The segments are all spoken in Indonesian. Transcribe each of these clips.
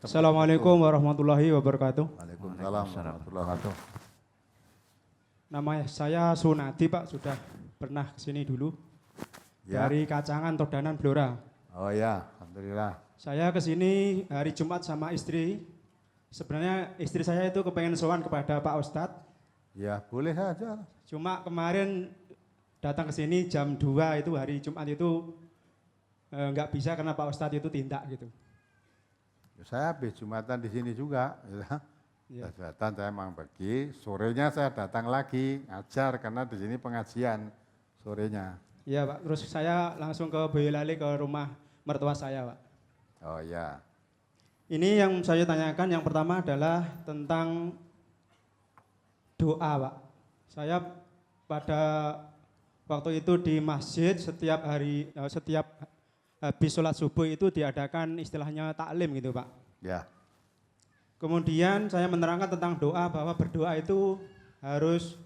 Assalamualaikum warahmatullahi wabarakatuh. Waalaikumsalam warahmatullahi wabarakatuh. Nama saya Sunadi Pak, sudah pernah kesini dulu. Ya. Dari Kacangan Todanan Blora. Oh ya, alhamdulillah. Saya kesini hari Jumat sama istri. Sebenarnya istri saya itu kepengen sowan kepada Pak Ustadz. Ya, boleh saja. Cuma kemarin datang ke sini jam 2 itu hari Jumat itu nggak bisa karena Pak Ustadz itu tindak gitu. Ya, saya habis Jumatan di sini juga. Ya. Ya. Jumatan saya memang pergi, sorenya saya datang lagi ngajar karena di sini pengajian sorenya. Iya Pak, terus saya langsung ke Boyolali ke rumah mertua saya Pak. Oh ya. Ini yang saya tanyakan yang pertama adalah tentang doa Pak. Saya pada waktu itu di masjid setiap habis sholat subuh itu diadakan istilahnya taklim gitu Pak. Ya. Kemudian saya menerangkan tentang doa bahwa berdoa itu harus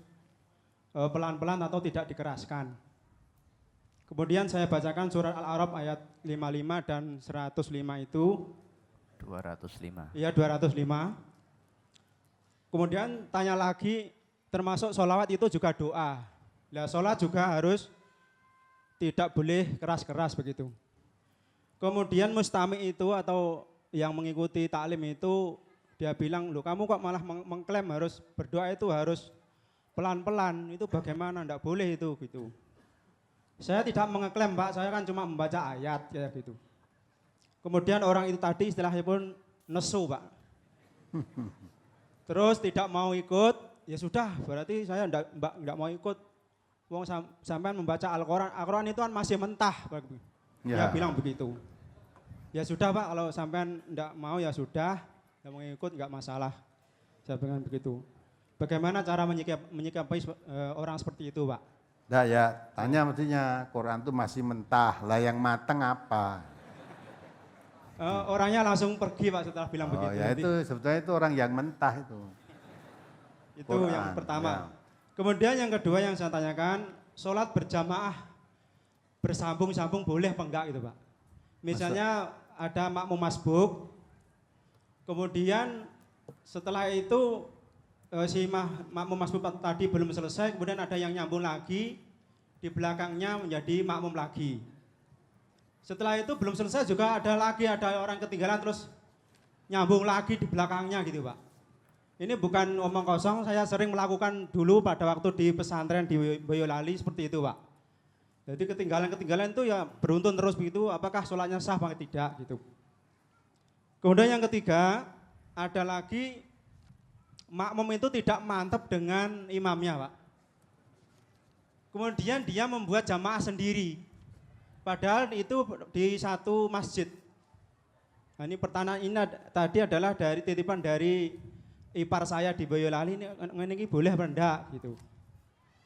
pelan-pelan atau tidak dikeraskan. Kemudian saya bacakan surat Al-A'raf ayat 55 dan 105 itu. 205. Iya 205. Kemudian tanya lagi termasuk sholawat itu juga doa. Nah sholat juga harus tidak boleh keras-keras begitu. Kemudian mustami itu atau yang mengikuti taklim itu dia bilang, loh kamu kok malah mengklaim harus berdoa itu harus pelan-pelan, itu bagaimana, enggak boleh itu gitu. Saya tidak mengeklaim Pak, saya kan cuma membaca ayat kayak gitu. Kemudian orang itu tadi istilahnya pun nesu Pak. Terus tidak mau ikut, ya sudah berarti saya enggak mau ikut. Wong sampean membaca Al-Quran, Al-Quran itu kan masih mentah Pak. Dia bilang begitu. Ya sudah Pak, kalau sampean enggak mau ya sudah, enggak mau ikut enggak masalah. Saya bilang begitu. Bagaimana cara menyikapi orang seperti itu Pak? Nah ya, tanya mestinya Quran itu masih mentah, lah yang mateng apa? Orangnya langsung pergi Pak setelah bilang begitu. Ya itu sebetulnya itu orang yang mentah itu. Itu Quran, yang pertama. ya. Kemudian yang kedua yang saya tanyakan, sholat berjamaah bersambung-sambung boleh apa enggak gitu Pak? Misalnya ada makmum masbuk, kemudian setelah itu si makmum masbuk tadi belum selesai, kemudian ada yang nyambung lagi, di belakangnya menjadi makmum lagi. Setelah itu belum selesai juga ada orang ketinggalan terus nyambung lagi di belakangnya gitu Pak. Ini bukan omong kosong, saya sering melakukan dulu pada waktu di pesantren di Boyolali seperti itu Pak. Jadi ketinggalan itu ya beruntun terus begitu, apakah sholatnya sah apa tidak gitu. Kemudian yang ketiga, ada lagi makmum itu tidak mantap dengan imamnya Pak. Kemudian dia membuat jamaah sendiri, padahal itu di satu masjid. Nah, ini pertanyaan ini tadi adalah dari titipan dari ipar saya di Boyolali, ini boleh apa enggak gitu.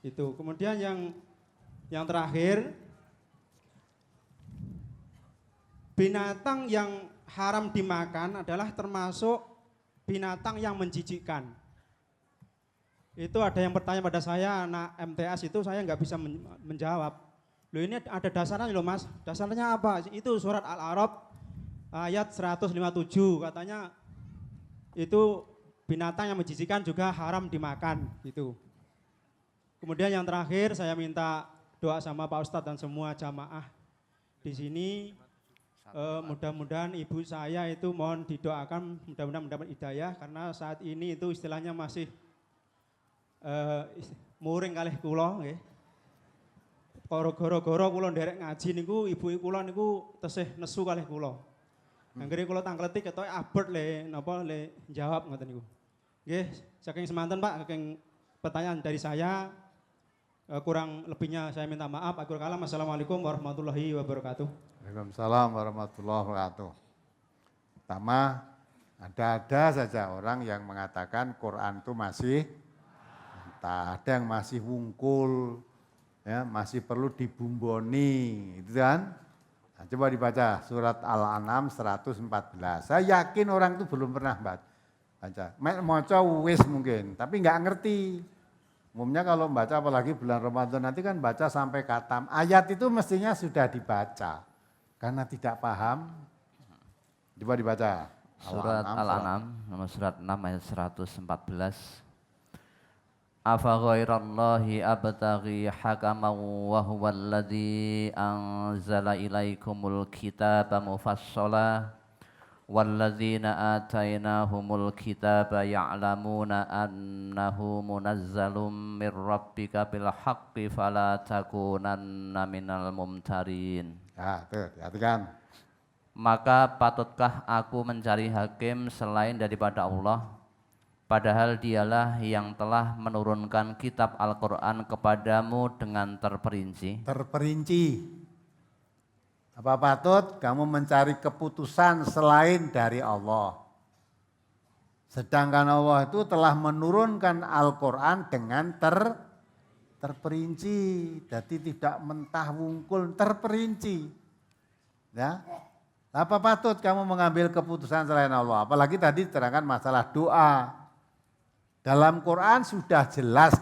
Itu. Kemudian yang terakhir, binatang yang haram dimakan adalah termasuk binatang yang menjijikkan. Itu ada yang bertanya pada saya, anak MTS itu saya nggak bisa menjawab. Loh ini ada dasarnya loh Mas, dasarnya apa? Itu surat Al-A'raf ayat 157 katanya itu binatang yang menjijikkan juga haram dimakan gitu. Kemudian yang terakhir saya minta doa sama Pak Ustadz dan semua jamaah di sini. Mudah-mudahan ibu saya itu mohon didoakan, mudah-mudahan mendapat hidayah karena saat ini itu istilahnya masih muring kalih kula nggih. Gara-gara kula nderek ngaji niku ibu kula niku tesih nesu kalih kula. Anggere kula tangkleti ketoke abot le jawab ngoten niku. Nggih, saking semanten Pak, saking pertanyaan dari saya kurang lebihnya saya minta maaf. Akhirul kalam. Assalamualaikum warahmatullahi wabarakatuh. Waalaikumsalam warahmatullahi wabarakatuh. Pertama, ada saja orang yang mengatakan Quran itu masih mentah, ada yang masih wungkul, ya, masih perlu dibumboni, gitu kan? Nah, coba dibaca surat Al-An'am 114. Saya yakin orang itu belum pernah baca. Maca wis mungkin, tapi nggak ngerti. Umumnya kalau membaca apalagi bulan Ramadan nanti kan baca sampai khatam. Ayat itu mestinya sudah dibaca. Karena tidak paham, coba dibaca. Surat Al-An'am nomor surat 6 ayat 114. Afa ghairallahi abtaghi hakaman wa huwa alladhi anzala ilaikumul kitaba mufassala walladzina atainahumul kitaba ya'lamuna annahu munazzalum mir rabbika bil haqqi fala takunanna minal mumtarin. Ya, tuh, perhatikan. Maka patutkah aku mencari hakim selain daripada Allah? Padahal dialah yang telah menurunkan kitab Al-Quran kepadamu dengan terperinci. Terperinci. Apa patut kamu mencari keputusan selain dari Allah? Sedangkan Allah itu telah menurunkan Al-Quran dengan terperinci. Jadi tidak mentah wungkul, terperinci. Ya. Apa patut kamu mengambil keputusan selain Allah? Apalagi tadi diterangkan masalah doa. Dalam Quran sudah jelas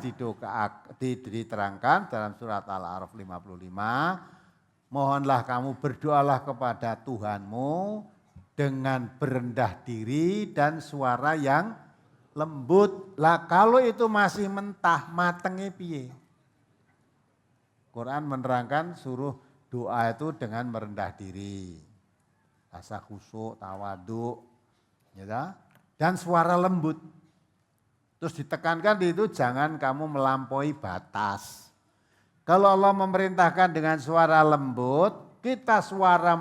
diterangkan dalam surat Al-A'raf 55, mohonlah kamu berdoalah kepada Tuhanmu dengan berendah diri dan suara yang lembut. Lah kalau itu masih mentah, matenge piye? Quran menerangkan suruh doa itu dengan merendah diri. Rasa khusyuk, tawaduk, ya, dan suara lembut. Terus ditekankan di itu jangan kamu melampaui batas. Kalau Allah memerintahkan dengan suara lembut, kita suara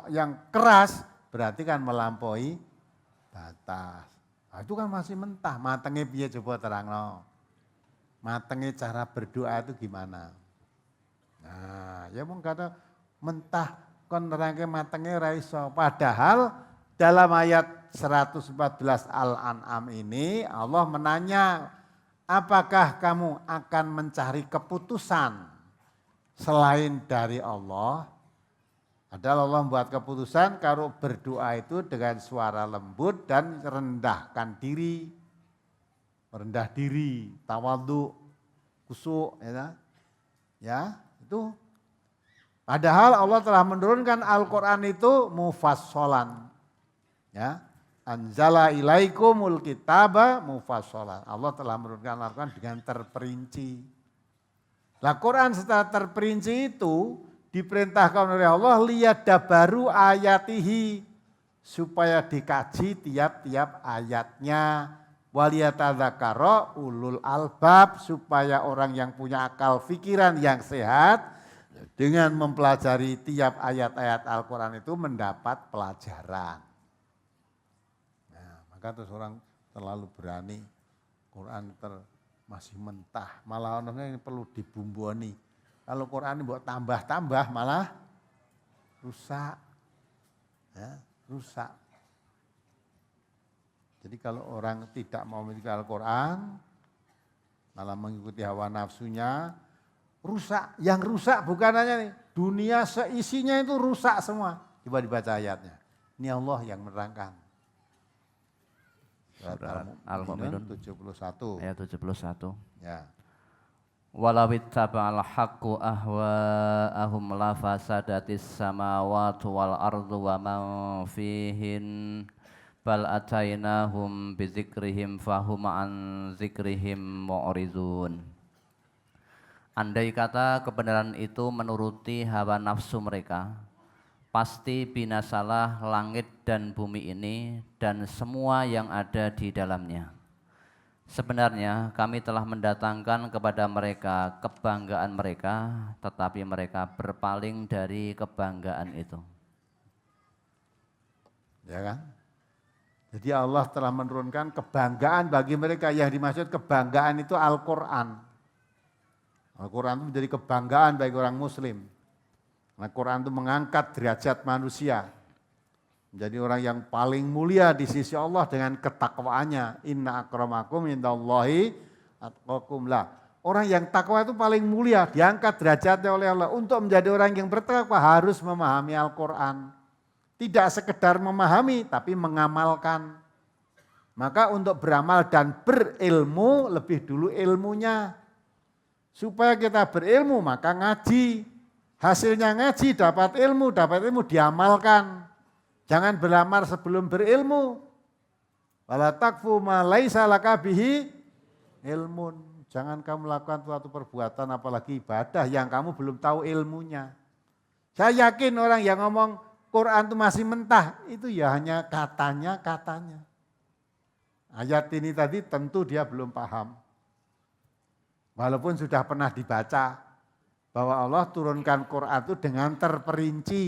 yang keras berarti kan melampaui batas. Nah, itu kan masih mentah, matenge piye coba terangno. Matenge cara berdoa itu gimana? Nah, ya mung kata mentah kon nerangke matenge ora iso. Padahal dalam ayat 114 Al-An'am ini Allah menanya, apakah kamu akan mencari keputusan selain dari Allah? Padahal Allah membuat keputusan kalau berdoa itu dengan suara lembut dan rendahkan diri. Merendah diri, tawadhu, khusyuk, ya, itu. Padahal Allah telah menurunkan Al-Quran itu mufassalan. Ya, anzala ilaikumul kitaba mufassalan. Allah telah menurunkan Al-Quran dengan terperinci. Lah Quran setelah terperinci itu diperintahkan oleh Allah liyadabaru ayatihi, supaya dikaji tiap-tiap ayatnya. Waliyatadzakara ulul albab, supaya orang yang punya akal pikiran yang sehat dengan mempelajari tiap ayat-ayat Al-Quran itu mendapat pelajaran. Maka terus orang terlalu berani, Quran masih mentah, malah orangnya ini perlu dibumboni. Kalau Quran buat tambah-tambah malah rusak, ya, rusak. Jadi kalau orang tidak mau mengikuti Al-Quran, malah mengikuti hawa nafsunya, rusak. Yang rusak bukan hanya nih, dunia seisinya itu rusak semua. Coba dibaca ayatnya. Ini Allah yang menerangkan. Surat Al-Mu'minun 71. Ayat 71. Ya. Walawit taba'al haqqu ahwa'ahum la fasadatis samawati wal ardu wa man fihin bal atainahum bidzikrihim fahum an zikrihim mu'ridun. Andai kata kebenaran itu menuruti hawa nafsu mereka, pasti binasalah langit dan bumi ini dan semua yang ada di dalamnya. Sebenarnya kami telah mendatangkan kepada mereka kebanggaan mereka, tetapi mereka berpaling dari kebanggaan itu. Ya kan? Jadi Allah telah menurunkan kebanggaan bagi mereka. Yang dimaksud kebanggaan itu Al-Quran. Al-Quran itu menjadi kebanggaan bagi orang muslim. Al-Quran itu mengangkat derajat manusia. Menjadi orang yang paling mulia di sisi Allah dengan ketakwaannya. Inna akramakum indallahi atqakum lah. Orang yang takwa itu paling mulia, diangkat derajatnya oleh Allah. Untuk menjadi orang yang bertakwa harus memahami Al-Quran. Tidak sekedar memahami, tapi mengamalkan. Maka untuk beramal dan berilmu, lebih dulu ilmunya. Supaya kita berilmu, maka ngaji. Hasilnya ngaji, dapat ilmu diamalkan. Jangan berlamar sebelum berilmu. Wala takfu ma laisa laka bihi ilmun. Jangan kamu melakukan suatu perbuatan apalagi ibadah yang kamu belum tahu ilmunya. Saya yakin orang yang ngomong Quran itu masih mentah, itu ya hanya katanya. Ayat ini tadi tentu dia belum paham. Walaupun sudah pernah dibaca bahwa Allah turunkan Quran itu dengan terperinci.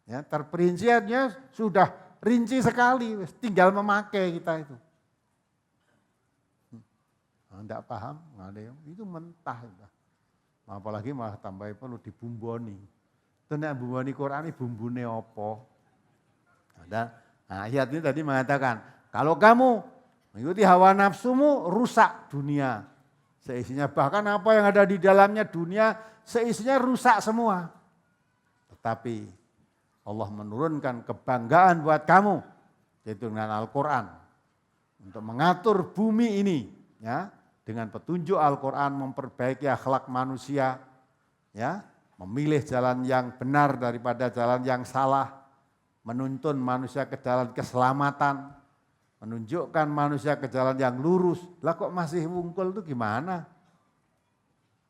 Ya, terperinciannya sudah rinci sekali, tinggal memakai kita itu. Enggak paham, nggak ada yang itu mentah. Apalagi malah tambah perlu dibumboni. Tenak bumboni Quran ini bumbune apa? Nah, ayat ini tadi mengatakan, kalau kamu mengikuti hawa nafsumu rusak dunia seisinya, bahkan apa yang ada di dalamnya dunia seisinya rusak semua. Tetapi Allah menurunkan kebanggaan buat kamu, yaitu dengan Al-Quran, untuk mengatur bumi ini, ya, dengan petunjuk Al-Quran memperbaiki akhlak manusia, ya, memilih jalan yang benar daripada jalan yang salah, menuntun manusia ke jalan keselamatan, menunjukkan manusia ke jalan yang lurus. Lah kok masih wungkul itu gimana?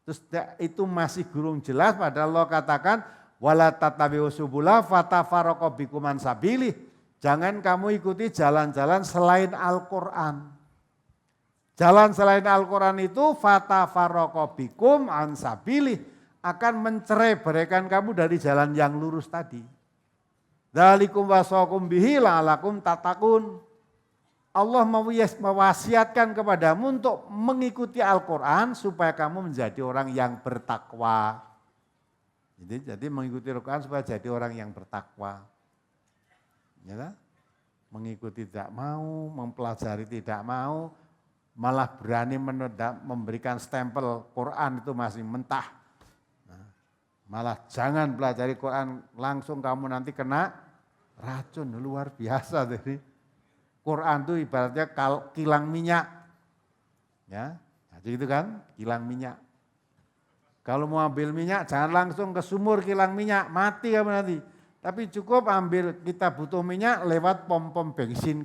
Terus itu masih gurung jelas, padahal Allah katakan wala tatabi'u subula fatafarraqu bikum an sabilih. Jangan kamu ikuti jalan-jalan selain Al-Quran. Jalan selain Al-Quran itu fatafarraqu bikum an sabilih, akan mencerai-beraikan kamu dari jalan yang lurus tadi. Dzalikum wasaqum bihi la'alakum tattaqun. Allah mewasiatkan kepadamu untuk mengikuti Al-Quran supaya kamu menjadi orang yang bertakwa. Jadi mengikuti Al-Quran supaya jadi orang yang bertakwa. Ya, mengikuti tidak mau, mempelajari tidak mau, malah berani memberikan stempel Quran itu masih mentah. Nah, malah jangan pelajari Quran langsung kamu nanti kena racun, luar biasa. Jadi Quran itu ibaratnya kilang minyak. Ya, jadi itu kan kilang minyak. Kalau mau ambil minyak jangan langsung ke sumur kilang minyak, mati kamu nanti. Tapi cukup ambil, kita butuh minyak lewat pom-pom bensin.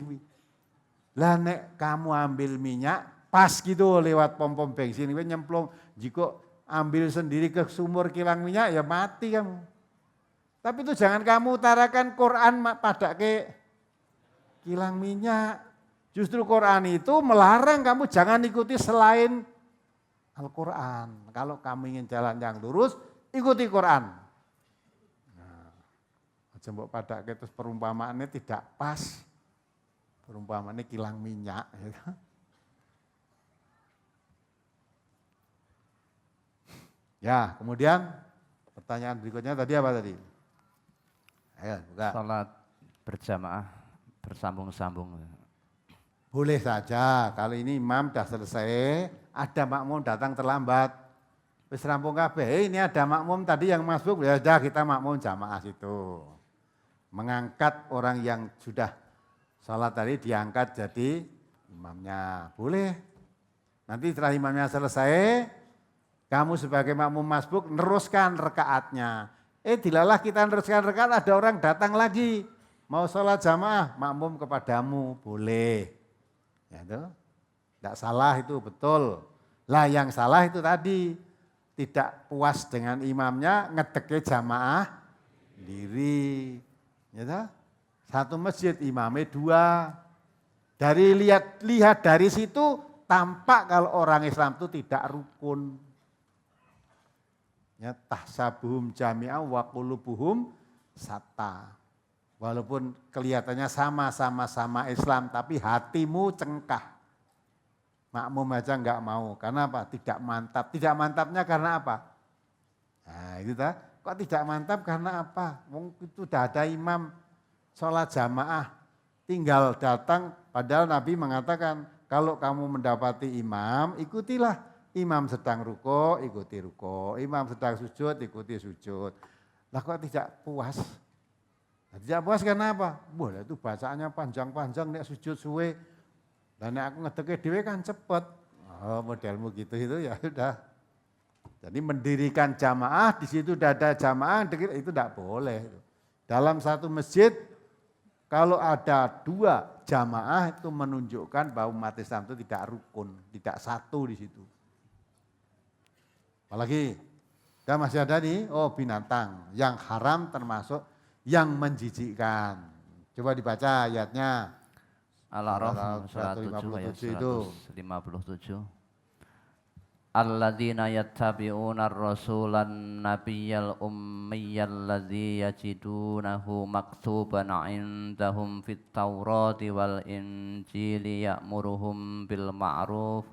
Lah nek kamu ambil minyak pas gitu lewat pom-pom bensin, nyemplung, jika ambil sendiri ke sumur kilang minyak ya mati kamu. Tapi itu jangan kamu utarakan Quran pada ke kilang minyak. Justru Quran itu melarang kamu jangan ikuti selain Al-Quran. Kalau kamu ingin jalan yang lurus, ikuti Quran. Nah, jembok pada terus perumpamaannya tidak pas. Perumpamaannya kilang minyak. Ya, kemudian pertanyaan berikutnya tadi apa tadi? Ayo, buka. Salat berjamaah bersambung-sambung. Boleh saja, kalau ini imam sudah selesai, ada makmum datang terlambat. Wis rampung kabeh, ini ada makmum tadi yang masuk, ya sudah kita makmum jamaah situ. Mengangkat orang yang sudah salat tadi diangkat jadi imamnya, boleh. Nanti setelah imamnya selesai, kamu sebagai makmum masbuk neruskan rekaatnya. Dilalah kita neruskan rekaat, ada orang datang lagi, mau salat jamaah, makmum kepadamu, boleh. Ya itu, tidak salah itu betul. Lah yang salah itu tadi, tidak puas dengan imamnya, ngedeke jamaah diri. Ya toh? Satu masjid imamnya dua. Dari lihat dari situ tampak kalau orang Islam itu tidak rukun. Ya, tahsabuhum jami'an wa qulubuhum satta. Walaupun kelihatannya sama-sama Islam, tapi hatimu cengkah. Makmum aja enggak mau. Karena apa? Tidak mantap. Tidak mantapnya karena apa? Nah itu tak. Kok tidak mantap karena apa? Itu sudah ada imam sholat jamaah. Tinggal datang, padahal Nabi mengatakan, kalau kamu mendapati imam, ikutilah. Imam sedang ruko, ikuti ruko. Imam sedang sujud, ikuti sujud. Lah kok tidak puas? Tidak puas karena apa? Boleh itu bacaannya panjang-panjang, nek sujud suwe. Dan nek aku ngedeke dhewe kan cepet. Oh, modelmu gitu itu ya sudah. Jadi mendirikan jamaah, di situ udah ada jamaah, itu tidak boleh. Dalam satu masjid, kalau ada 2 jamaah itu menunjukkan bahwa umat Islam itu tidak rukun, tidak satu di situ. Apalagi, dan masih ada nih, binatang yang haram termasuk yang menjijikkan. Coba dibaca ayatnya. Al-A'raf surat 7 ayat 157 itu. 157. Alladzina yattabi'una ar-rasulan nabiyyal ummiyyal ladzi yajidunahu maktuban 'indahum fit Taurati wal Injili ya'muruhum bil ma'ruf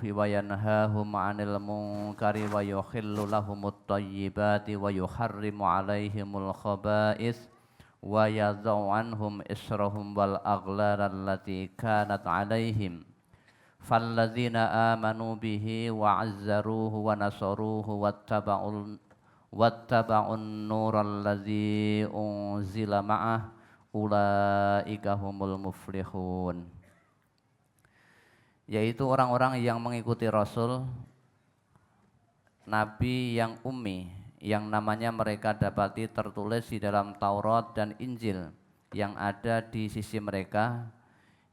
wa yanhahum 'anil munkari wa yuhillu lahumut thayyibati wa yuharrimu 'alaihimul khaba'is wa yadh'u 'anhum israhum wal aghlal allati kanat 'alaihim falladzina amanu bihi wa 'azzaruhu wa nasaruhu wattaba'un nural ladzi unzila ma'ah ulaika humul muflihun. Yaitu orang-orang yang mengikuti Rasul Nabi yang ummi, yang namanya mereka dapati tertulis di dalam Taurat dan Injil yang ada di sisi mereka,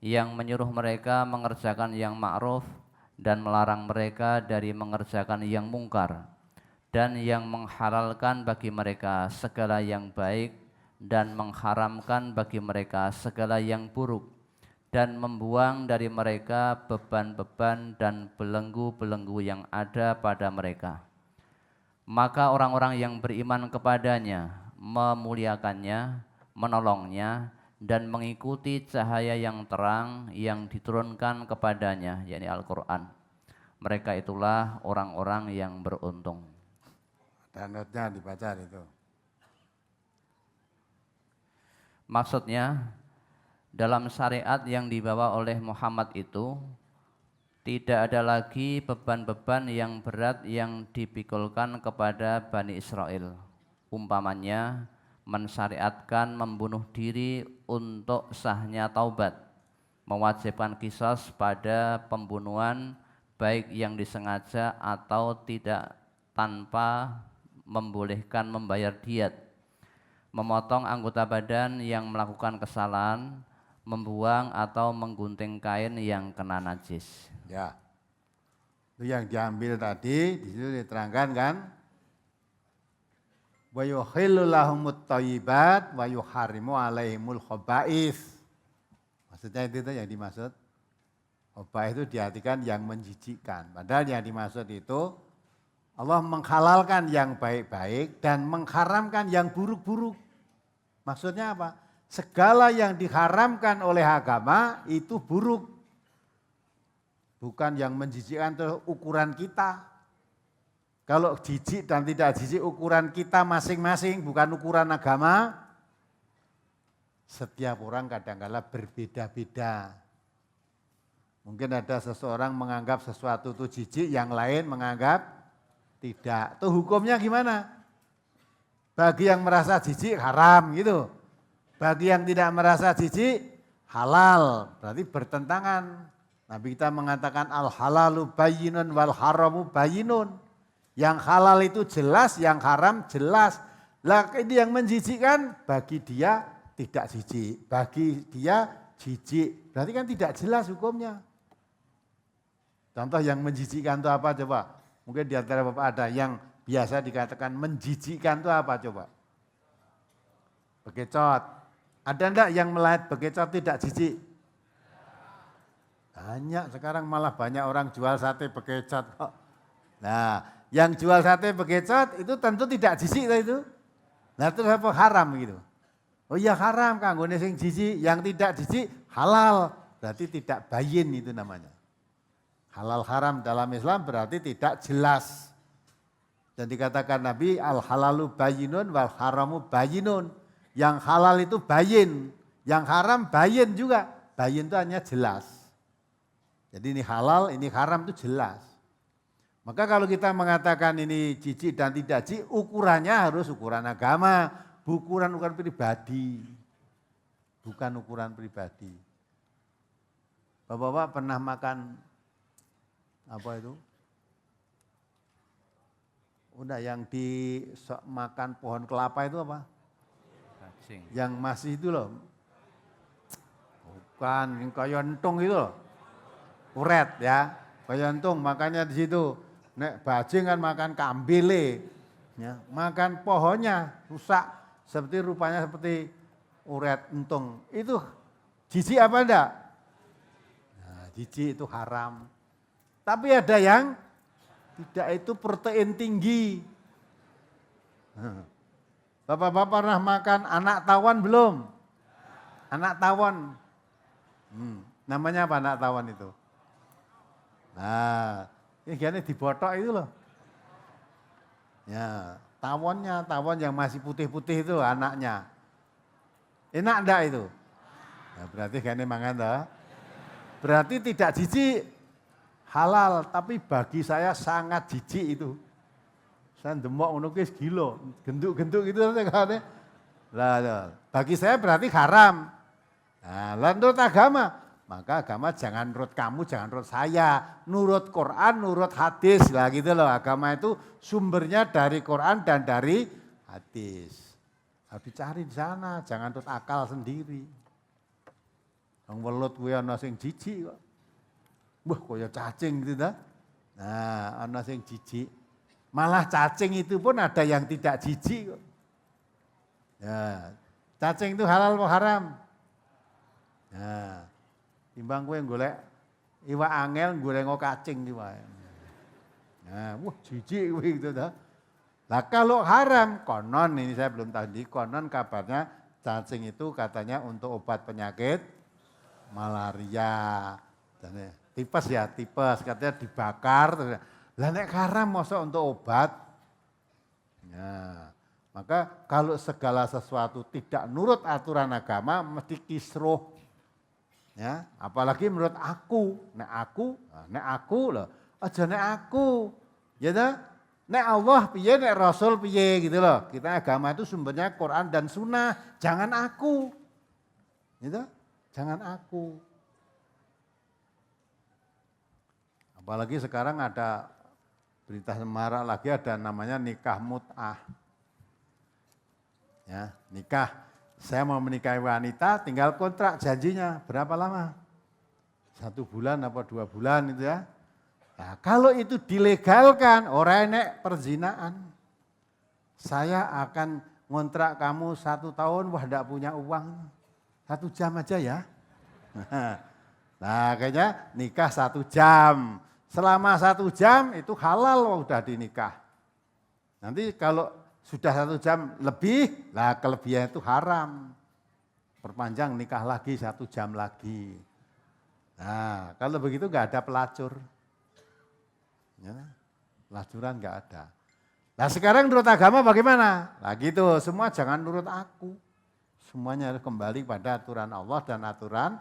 yang menyuruh mereka mengerjakan yang ma'ruf dan melarang mereka dari mengerjakan yang mungkar, dan yang menghalalkan bagi mereka segala yang baik dan mengharamkan bagi mereka segala yang buruk, dan membuang dari mereka beban-beban dan belenggu-belenggu yang ada pada mereka. Maka orang-orang yang beriman kepadanya memuliakannya, menolongnya, dan mengikuti cahaya yang terang yang diturunkan kepadanya, yakni Al-Quran. Mereka itulah orang-orang yang beruntung. Dan notnya dibaca itu. Maksudnya, dalam syariat yang dibawa oleh Muhammad itu, tidak ada lagi beban-beban yang berat yang dipikulkan kepada Bani Israel. Umpamanya, mensyariatkan membunuh diri untuk sahnya taubat, mewajibkan qisas pada pembunuhan baik yang disengaja atau tidak, tanpa membolehkan membayar diat, memotong anggota badan yang melakukan kesalahan, membuang atau menggunting kain yang kena najis. Ya, itu yang diambil tadi, di situ diterangkan kan, wa yuhillu lahumut thayyibat wa yuharrimu alaihimul khaba'is. Maksudnya itu yang dimaksud. Khaba'is itu diartikan yang menjijikkan. Padahal yang dimaksud itu Allah menghalalkan yang baik-baik dan mengharamkan yang buruk-buruk. Maksudnya apa? Segala yang diharamkan oleh agama itu buruk. Bukan yang menjijikkan itu ukuran kita. Kalau jijik dan tidak jijik ukuran kita masing-masing, bukan ukuran agama. Setiap orang kadang-kala berbeda-beda. Mungkin ada seseorang menganggap sesuatu itu jijik, yang lain menganggap tidak. Itu hukumnya gimana? Bagi yang merasa jijik haram gitu. Bagi yang tidak merasa jijik halal. Berarti bertentangan. Nabi kita mengatakan al-halalu bayyinun wal haramu bayyinun. Yang halal itu jelas, yang haram jelas. Lah ini yang menjijikkan, bagi dia tidak jijik, bagi dia jijik. Berarti kan tidak jelas hukumnya. Contoh yang menjijikkan itu apa coba? Mungkin di antara Bapak ada yang biasa dikatakan menjijikkan itu apa coba? Bekecot. Ada enggak yang melihat bekecot tidak jijik? Banyak, sekarang malah banyak orang jual sate bekecot kok. Nah, yang jual sate bekecot itu tentu tidak jijik itu. Nah itu apa haram gitu. Oh iya haram kanggone sing jijik, yang tidak jijik halal. Berarti tidak bayin itu namanya. Halal haram dalam Islam berarti tidak jelas. Dan dikatakan Nabi al halalu bayinun wal haramu bayinun. Yang halal itu bayin, yang haram bayin juga. Bayin itu hanya jelas. Jadi ini halal, ini haram itu jelas. Maka kalau kita mengatakan ini jijik dan tidak jijik, ukurannya harus ukuran agama, bukan ukuran pribadi. Bukan ukuran pribadi. Bapak-bapak pernah makan apa itu? Udah yang makan pohon kelapa itu apa? Cacing. Yang masih itu loh. Bukan, yang kayak entung itu loh. Uret ya, kayak entung makanya di situ. Nek bajing kan makan kambile. Ya, makan pohonnya rusak seperti rupanya seperti uret entung. Itu jijik apa enggak? Nah, jijik itu haram. Tapi ada yang tidak, itu protein tinggi. Bapak-bapak pernah makan anak tawon belum? Anak tawon. Namanya apa anak tawon itu? Nah, ini gini dibotok itu loh. Ya, tawon yang masih putih-putih itu anaknya. Enak enggak itu? Nah, berarti gini mangan toh. Berarti tidak jijik. Halal, tapi bagi saya sangat jijik itu. Saya demok ngono ki gila, genduk-genduk gitu kan. Lah, bagi saya berarti haram. Nah, menurut agama, maka agama jangan nurut kamu, jangan nurut saya, nurut Quran, nurut hadis lah gitu loh. Agama itu sumbernya dari Quran dan dari hadis. Harus dicari di sana, jangan nurut akal sendiri. Wong welut kuwi ana sing jijik kok. Wah, kaya cacing gitu dah. Nah, ana sing jijik. Malah cacing itu pun ada yang tidak jijik kok. Ya, cacing itu halal atau haram? Nah, timbang kowe golek iwak angel golek cacing iki wae. Nah, wah jijik kowe gitu dah. Lah kalau haram, konon ini saya belum tahu di konon kabarnya cacing itu katanya untuk obat penyakit malaria. Tipes ya, tipes katanya dibakar. Lah nek haram masa untuk obat? Ya, maka kalau segala sesuatu tidak nurut aturan agama mesti kisruh. Ya, apalagi menurut aku. Nek aku loh. Aja nek aku. Ya dah. Nek Allah piye, nek Rasul piye gitu loh. Kita agama itu sumbernya Quran dan Sunnah. Jangan aku. Gitu? Jangan aku. Apalagi sekarang ada berita semarak lagi, ada namanya nikah mut'ah. Ya, nikah. Saya mau menikahi wanita, tinggal kontrak janjinya berapa lama? 1 bulan apa 2 bulan itu ya. Nah, kalau itu dilegalkan, orang enek perzinaan. Saya akan ngontrak kamu 1 tahun, wah enggak punya uang. 1 jam aja ya. Nah, kayaknya nikah 1 jam. Selama 1 jam itu halal udah dinikah. Nanti kalau sudah 1 jam lebih, lah kelebihan itu haram. Perpanjang nikah lagi 1 jam lagi. Nah, kalau begitu nggak ada pelacur. Ya, pelacuran nggak ada. Nah sekarang menurut agama bagaimana? Nah gitu, semua jangan nurut aku. Semuanya harus kembali pada aturan Allah dan aturan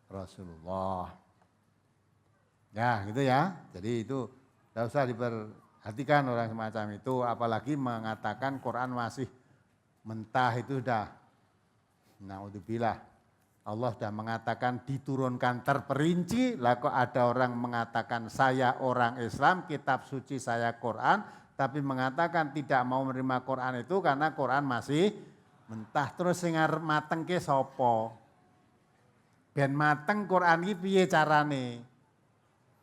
Rasulullah. Ya gitu ya, jadi itu tidak usah diperhatikan orang semacam itu, apalagi mengatakan Quran masih mentah itu sudah, naudzubillah, Allah sudah mengatakan diturunkan terperinci, lah kok ada orang mengatakan saya orang Islam, kitab suci saya Quran, tapi mengatakan tidak mau menerima Quran itu karena Quran masih mentah, terus sing arep mateng ke sapa? Ben mateng Quran iki piye carane?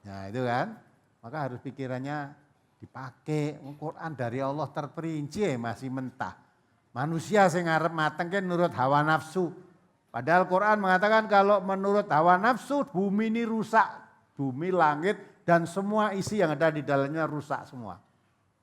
Nah itu kan, maka harus pikirannya dipakai. Quran dari Allah terperinci masih mentah. Manusia sing ngarep mateng kan nurut hawa nafsu. Padahal Quran mengatakan kalau menurut hawa nafsu bumi ini rusak. Bumi, langit dan semua isi yang ada di dalamnya rusak semua.